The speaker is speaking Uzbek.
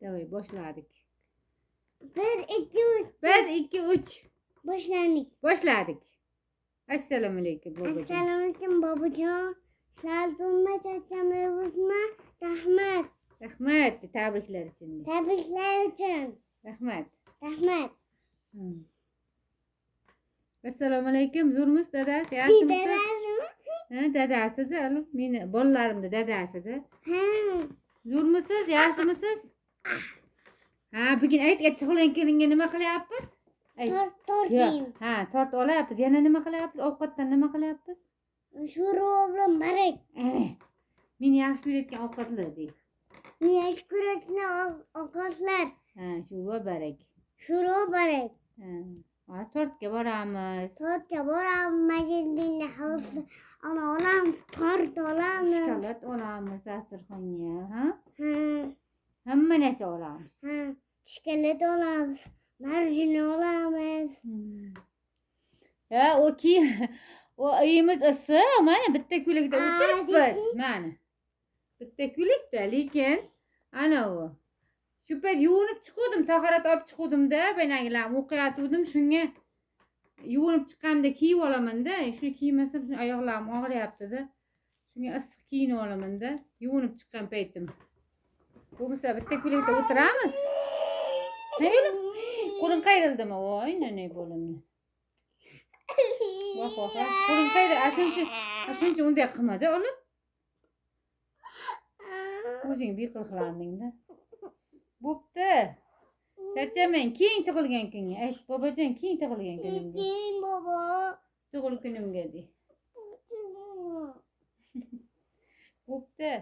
Davay başladık. 1, 2, 3. 1, 2, 3. Başladık. Assalomu alaykum babacığım. Assalamualaikum babacığım. Sizler durma çatçamayı unutma. Rahmet. Rahmat, tebrikler için. Tebrikler için. Rahmat. Rahmet. Assalomu alaykum. Zo'rmiz dadasi, yaxshimisiz? Gidelim. Ha, dadasida, oğlum. Meni bolalarimni dadasida. Ha. Zo'rmisiz, yaxshimisiz? Ha, bugun ayt tug'ilgan nima qilyapmiz? Tort yiyeyim. Ha, tort olyapmiz. Yana nima qilyapmiz? Ovqatdan nima qilyapmiz? Şuruğu bilan barak. Meni yaxshi ko'rayotgan ovqatlar deydi. Yaş kuratına okatlar. Ha, shu va barak. Şuruğu barak. Ha, tortga boramiz. Tortga boramiz. Majendinda havuzda. Ana olamiz. Tort olamiz. Shokolad olamiz dasturxonga, ha? Ha. Hamma narsa olamiz. Ha. Shokolad olamiz. Marjin olamiz. Ya, o uyimiz issiq. Mana bitta ko'ylakda o'tiribmiz. Mana. Bitta ko'ylakda, lekin ana u. Shu payt yuvinib chiqdim, tahorat olib chiqdim-da, baynagilarni o'qiyotgandim, shunga yuvinib chiqqanimda kiyib olaman-da. Shuni kiymasam oyoqlarim og'riyapti-da. Shunga issiq kiyinib olaman-da, yuvinib chiqqan paytim. Bo'lmasa bitta ko'ylakda o'tiramiz. Ha, yo'lim. Qo'ling qayrildimi? Voy, nene bo'limni. Voh, voh, qo'ling qayrildi. Ashuncha unday qilma-da, olim. O'zing beqilqilanding-da. Bo'pti. Charchamang, keyin tug'ilgan kunga. Ayt, bobojon, keyin tug'ilgan kunimga. Keyin baba. Tug'il kunimga de. Bo'pti.